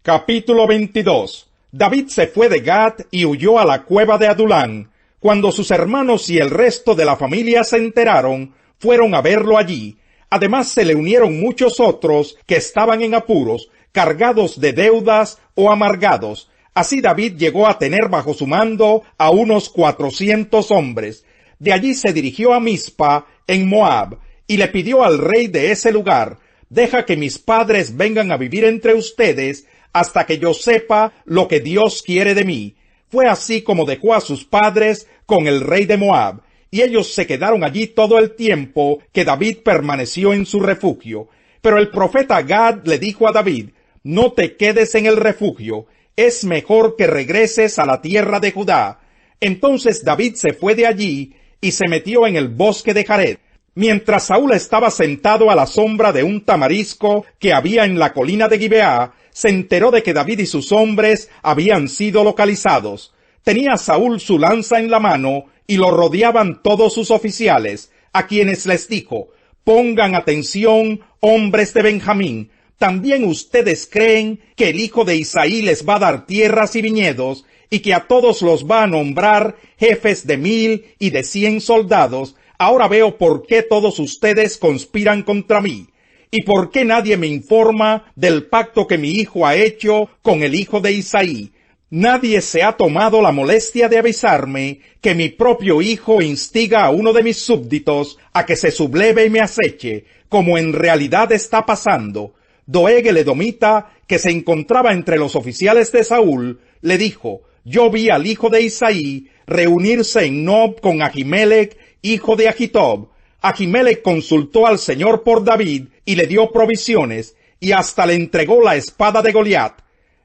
Capítulo 22. David se fue de Gat y huyó a la cueva de Adulán. Cuando sus hermanos y el resto de la familia se enteraron, fueron a verlo allí. Además se le unieron muchos otros que estaban en apuros, cargados de deudas o amargados. Así David llegó a tener bajo su mando a unos 400 hombres. De allí se dirigió a Mizpa, en Moab, y le pidió al rey de ese lugar: «Deja que mis padres vengan a vivir entre ustedes hasta que yo sepa lo que Dios quiere de mí». Fue así como dejó a sus padres con el rey de Moab, y ellos se quedaron allí todo el tiempo que David permaneció en su refugio. Pero el profeta Gad le dijo a David: «No te quedes en el refugio, es mejor que regreses a la tierra de Judá». Entonces David se fue de allí y se metió en el bosque de Jared. Mientras Saúl estaba sentado a la sombra de un tamarisco que había en la colina de Gibeá, se enteró de que David y sus hombres habían sido localizados. Tenía Saúl su lanza en la mano y lo rodeaban todos sus oficiales, a quienes les dijo: «Pongan atención, hombres de Benjamín. ¿También ustedes creen que el hijo de Isaí les va a dar tierras y viñedos, y que a todos los va a nombrar jefes de 1000 y de 100 soldados? Ahora veo por qué todos ustedes conspiran contra mí. ¿Y por qué nadie me informa del pacto que mi hijo ha hecho con el hijo de Isaí? Nadie se ha tomado la molestia de avisarme que mi propio hijo instiga a uno de mis súbditos a que se subleve y me aceche, como en realidad está pasando». Doeg el edomita, que se encontraba entre los oficiales de Saúl, le dijo: «Yo vi al hijo de Isaí reunirse en Nob con Ahimelech, hijo de Ahitob. Ahimelech consultó al Señor por David y le dio provisiones, y hasta le entregó la espada de Goliat».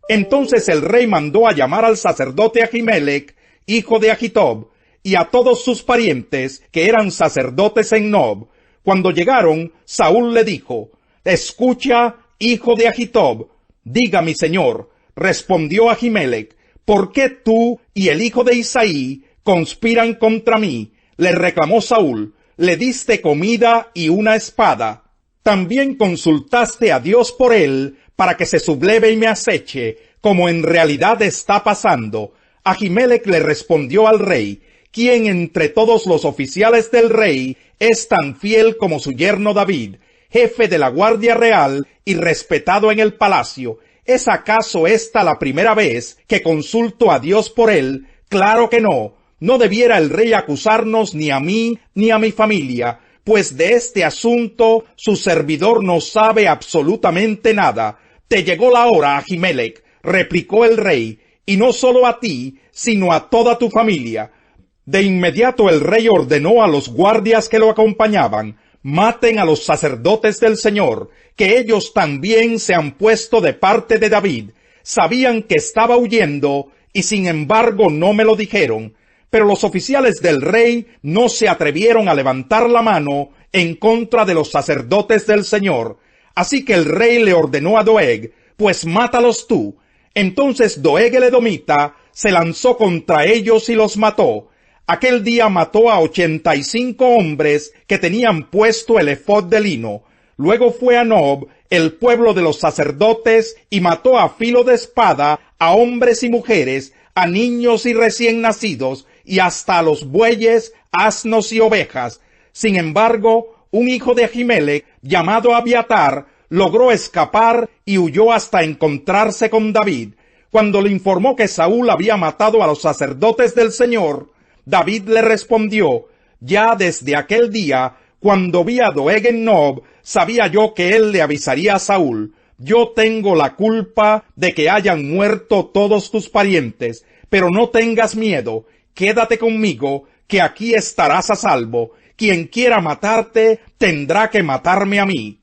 Entonces el rey mandó a llamar al sacerdote Ahimelech, hijo de Ahitob, y a todos sus parientes, que eran sacerdotes en Nob. Cuando llegaron, Saúl le dijo: «Escucha, hijo de Ahitob». «Diga, mi señor», respondió Ahimelech, «¿por qué tú y el hijo de Isaí conspiran contra mí?». Le reclamó Saúl: «Le diste comida y una espada. También consultaste a Dios por él para que se subleve y me aceche, como en realidad está pasando». Ahimelech le respondió al rey: «¿Quién entre todos los oficiales del rey es tan fiel como su yerno David, jefe de la Guardia Real y respetado en el palacio? ¿Es acaso esta la primera vez que consulto a Dios por él? Claro que no. No debiera el rey acusarnos ni a mí ni a mi familia, pues de este asunto su servidor no sabe absolutamente nada». «Te llegó la hora, Ahimelech», replicó el rey, «y no solo a ti, sino a toda tu familia». De inmediato el rey ordenó a los guardias que lo acompañaban: «Maten a los sacerdotes del Señor, que ellos también se han puesto de parte de David. Sabían que estaba huyendo y sin embargo no me lo dijeron». Pero los oficiales del rey no se atrevieron a levantar la mano en contra de los sacerdotes del Señor. Así que el rey le ordenó a Doeg: «Pues mátalos tú». Entonces Doeg el edomita se lanzó contra ellos y los mató. Aquel día mató a 85 hombres que tenían puesto el efod de lino. Luego fue a Nob, el pueblo de los sacerdotes, y mató a filo de espada a hombres y mujeres, a niños y recién nacidos, y hasta a los bueyes, asnos y ovejas. Sin embargo, un hijo de Ahimelech, llamado Abiatar, logró escapar y huyó hasta encontrarse con David. Cuando le informó que Saúl había matado a los sacerdotes del Señor, David le respondió: «Ya desde aquel día, cuando vi a Doeg en Nob, sabía yo que él le avisaría a Saúl. Yo tengo la culpa de que hayan muerto todos tus parientes, pero no tengas miedo. Quédate conmigo, que aquí estarás a salvo. Quien quiera matarte, tendrá que matarme a mí».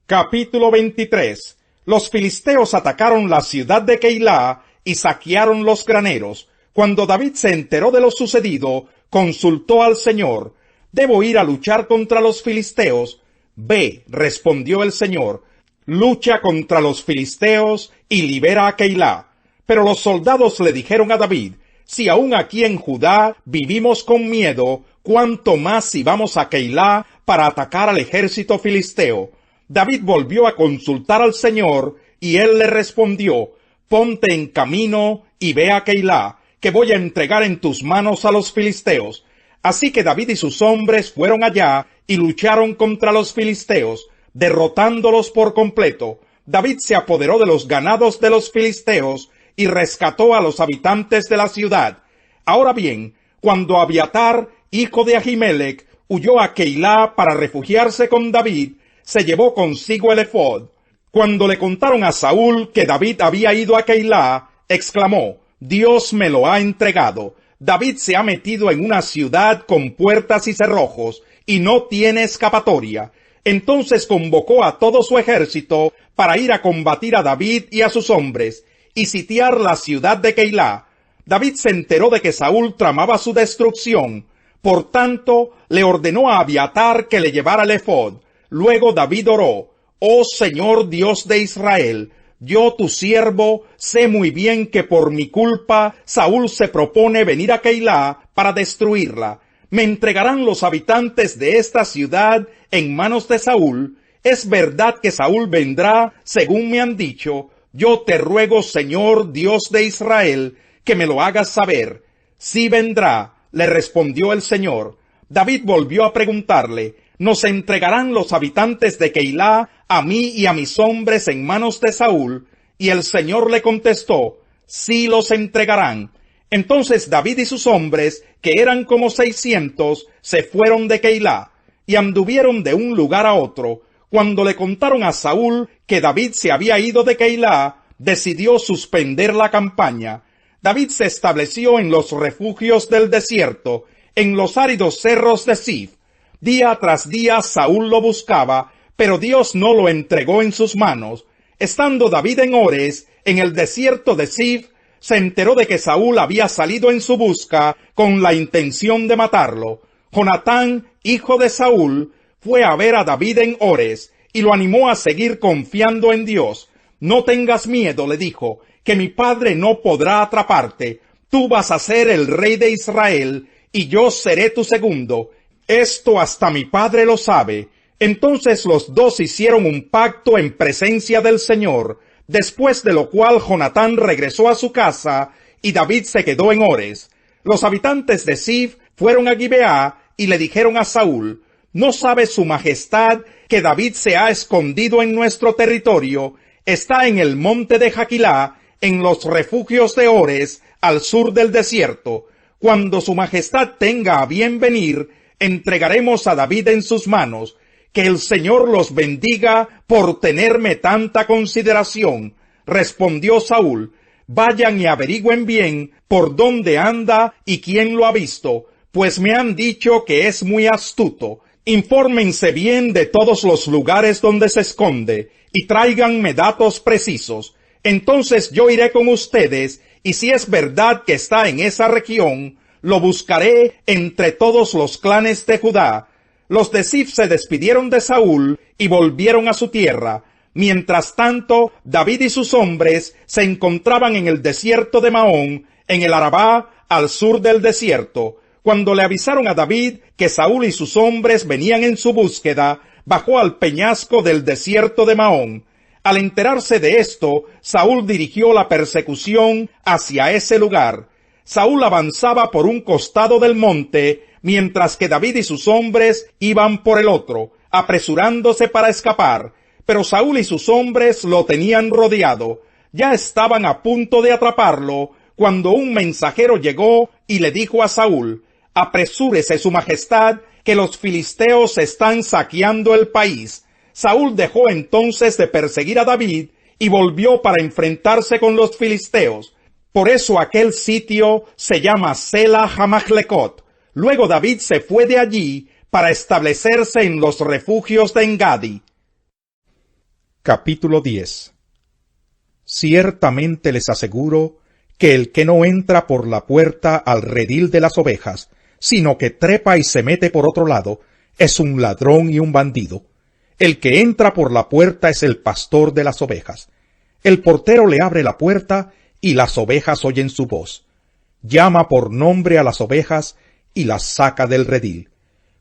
Capítulo 23. Los filisteos atacaron la ciudad de Keilah y saquearon los graneros. Cuando David se enteró de lo sucedido, consultó al Señor: «¿Debo ir a luchar contra los filisteos?». «Ve», respondió el Señor, «lucha contra los filisteos y libera a Keilah». Pero los soldados le dijeron a David: «Si aún aquí en Judá vivimos con miedo, ¿cuánto más si vamos a Keilah para atacar al ejército filisteo?». David volvió a consultar al Señor Y él le respondió: ponte en camino y ve a Keilá, que voy a entregar en tus manos a los filisteos. Así que David y sus hombres fueron allá y lucharon contra los filisteos, derrotándolos por completo. David se apoderó de los ganados de los filisteos y rescató a los habitantes de la ciudad. Ahora bien, cuando Abiatar, hijo de Ahimelech, huyó a Keilá para refugiarse con David, se llevó consigo el efod. Cuando le contaron a Saúl que David había ido a Keilá, exclamó: Dios me lo ha entregado. David se ha metido en una ciudad con puertas y cerrojos, y no tiene escapatoria. Entonces convocó a todo su ejército para ir a combatir a David y a sus hombres, y sitiar la ciudad de Keilá. David se enteró de que Saúl tramaba su destrucción. Por tanto, le ordenó a Abiatar que le llevara el efod. Luego David oró: Oh Señor Dios de Israel, yo tu siervo sé muy bien que por mi culpa Saúl se propone venir a Keilá para destruirla. ¿Me entregarán los habitantes de esta ciudad en manos de Saúl? Es verdad que Saúl vendrá, según me han dicho. Yo te ruego, Señor Dios de Israel, que me lo hagas saber. Sí vendrá, le respondió el Señor. David volvió a preguntarle: ¿nos entregarán los habitantes de Keilá a mí y a mis hombres en manos de Saúl? Y el Señor le contestó: sí los entregarán. Entonces David y sus hombres, que eran como 600, se fueron de Keilá, y anduvieron de un lugar a otro. Cuando le contaron a Saúl que David se había ido de Keilá, decidió suspender la campaña. David se estableció en los refugios del desierto, en los áridos cerros de Zif. Día tras día Saúl lo buscaba, pero Dios no lo entregó en sus manos. Estando David en Ores, en el desierto de Zif, se enteró de que Saúl había salido en su busca con la intención de matarlo. Jonatán, hijo de Saúl, fue a ver a David en Ores, y lo animó a seguir confiando en Dios. No tengas miedo, le dijo, que mi padre no podrá atraparte. Tú vas a ser el rey de Israel, y yo seré tu segundo. Esto hasta mi padre lo sabe. Entonces los dos hicieron un pacto en presencia del Señor, después de lo cual Jonatán regresó a su casa, y David se quedó en Ores. Los habitantes de Zif fueron a Gibeá, y le dijeron a Saúl: ¿no sabe su majestad que David se ha escondido en nuestro territorio? Está en el monte de Jaquilá, en los refugios de Ores, al sur del desierto. Cuando su majestad tenga a bien venir, entregaremos a David en sus manos. Que el Señor los bendiga por tenerme tanta consideración. Respondió Saúl: vayan y averigüen bien por dónde anda y quién lo ha visto, pues me han dicho que es muy astuto. Infórmense bien de todos los lugares donde se esconde, y tráiganme datos precisos. Entonces yo iré con ustedes, y si es verdad que está en esa región, lo buscaré entre todos los clanes de Judá. Los de Zif se despidieron de Saúl y volvieron a su tierra. Mientras tanto, David y sus hombres se encontraban en el desierto de Maón, en el Arabá, al sur del desierto. Cuando le avisaron a David que Saúl y sus hombres venían en su búsqueda, bajó al peñasco del desierto de Maón. Al enterarse de esto, Saúl dirigió la persecución hacia ese lugar. Saúl avanzaba por un costado del monte, mientras que David y sus hombres iban por el otro, apresurándose para escapar. Pero Saúl y sus hombres lo tenían rodeado. Ya estaban a punto de atraparlo, cuando un mensajero llegó y le dijo a Saúl: apresúrese su majestad, que los filisteos están saqueando el país. Saúl dejó entonces de perseguir a David y volvió para enfrentarse con los filisteos. Por eso aquel sitio se llama Sela Hamaclecot. Luego David se fue de allí para establecerse en los refugios de Engadi. Capítulo 10. Ciertamente les aseguro que el que no entra por la puerta al redil de las ovejas, sino que trepa y se mete por otro lado, es un ladrón y un bandido. El que entra por la puerta es el pastor de las ovejas. El portero le abre la puerta y las ovejas oyen su voz. Llama por nombre a las ovejas y las saca del redil.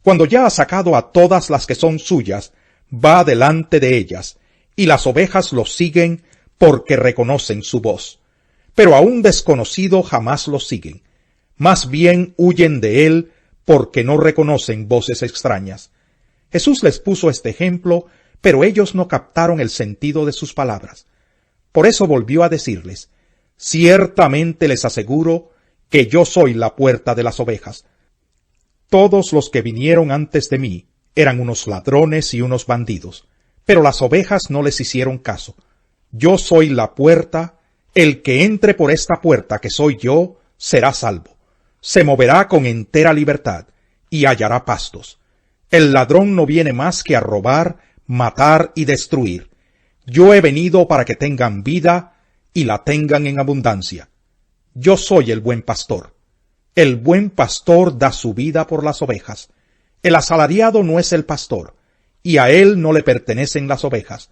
Cuando ya ha sacado a todas las que son suyas, va delante de ellas, y las ovejas lo siguen porque reconocen su voz. Pero a un desconocido jamás lo siguen. Más bien huyen de él porque no reconocen voces extrañas. Jesús les puso este ejemplo, pero ellos no captaron el sentido de sus palabras. Por eso volvió a decirles: ciertamente les aseguro que yo soy la puerta de las ovejas. Todos los que vinieron antes de mí eran unos ladrones y unos bandidos, pero las ovejas no les hicieron caso. Yo soy la puerta, el que entre por esta puerta que soy yo, será salvo. Se moverá con entera libertad y hallará pastos. El ladrón no viene más que a robar, matar y destruir. Yo he venido para que tengan vida y la tengan en abundancia. Yo soy el buen pastor. El buen pastor da su vida por las ovejas. El asalariado no es el pastor, y a él no le pertenecen las ovejas.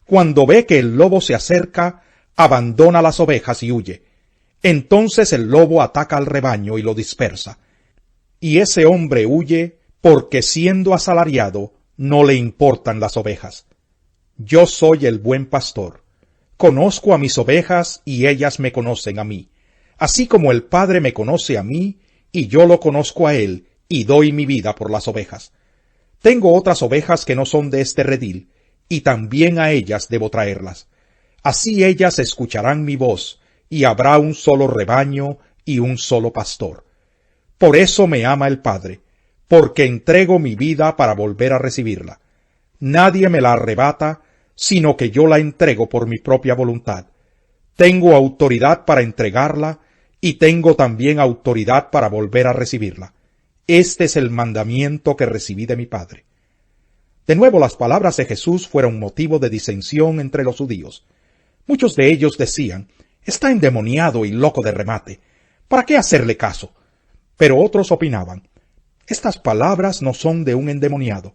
Cuando ve que el lobo se acerca, abandona las ovejas y huye. Entonces el lobo ataca al rebaño y lo dispersa. Y ese hombre huye porque, siendo asalariado, no le importan las ovejas. Yo soy el buen pastor. Conozco a mis ovejas y ellas me conocen a mí. Así como el Padre me conoce a mí, y yo lo conozco a él, y doy mi vida por las ovejas. Tengo otras ovejas que no son de este redil, y también a ellas debo traerlas. Así ellas escucharán mi voz, y habrá un solo rebaño y un solo pastor. Por eso me ama el Padre, porque entrego mi vida para volver a recibirla. Nadie me la arrebata, sino que yo la entrego por mi propia voluntad. Tengo autoridad para entregarla, y tengo también autoridad para volver a recibirla. Este es el mandamiento que recibí de mi Padre. De nuevo, las palabras de Jesús fueron motivo de disensión entre los judíos. Muchos de ellos decían: está endemoniado y loco de remate. ¿Para qué hacerle caso? Pero otros opinaban: estas palabras no son de un endemoniado.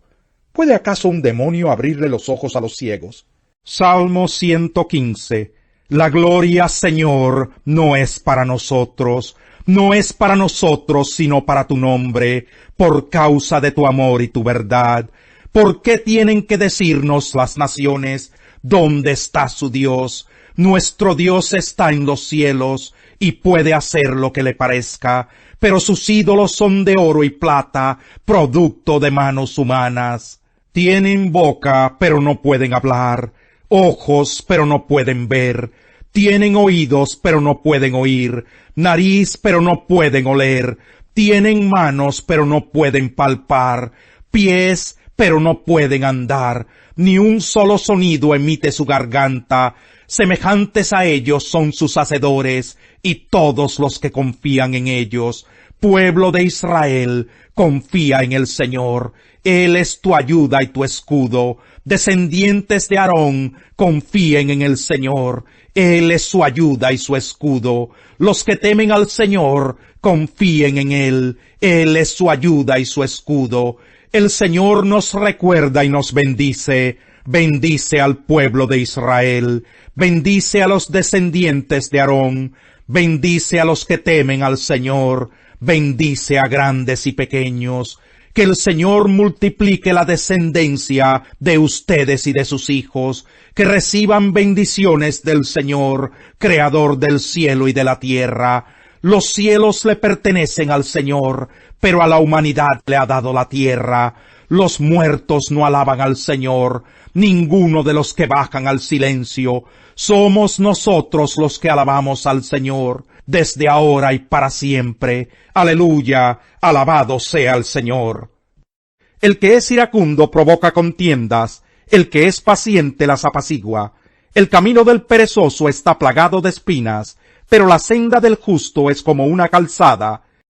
¿Puede acaso un demonio abrirle los ojos a los ciegos? Salmo 115. La gloria, Señor, no es para nosotros, no es para nosotros, sino para tu nombre, por causa de tu amor y tu verdad. ¿Por qué tienen que decirnos las naciones: ¿dónde está su Dios? Nuestro Dios está en los cielos, y puede hacer lo que le parezca, pero sus ídolos son de oro y plata, producto de manos humanas. Tienen boca, pero no pueden hablar, ojos, pero no pueden ver, tienen oídos, pero no pueden oír, nariz, pero no pueden oler, tienen manos, pero no pueden palpar, pies, pero no pueden andar, ni un solo sonido emite su garganta. Semejantes a ellos son sus hacedores, y todos los que confían en ellos. Pueblo de Israel, confía en el Señor. Él es tu ayuda y tu escudo. Descendientes de Aarón, confíen en el Señor. Él es su ayuda y su escudo. Los que temen al Señor, confíen en Él. Él es su ayuda y su escudo. El Señor nos recuerda y nos bendice. Bendice al pueblo de Israel. Bendice a los descendientes de Aarón. Bendice a los que temen al Señor. Bendice a grandes y pequeños. Que el Señor multiplique la descendencia de ustedes y de sus hijos, que reciban bendiciones del Señor, Creador del cielo y de la tierra. Los cielos le pertenecen al Señor, pero a la humanidad le ha dado la tierra. Los muertos no alaban al Señor, ninguno de los que bajan al silencio. Somos nosotros los que alabamos al Señor, desde ahora y para siempre. Aleluya, alabado sea el Señor. El que es iracundo provoca contiendas, el que es paciente las apacigua. El camino del perezoso está plagado de espinas, pero la senda del justo es como una calzada,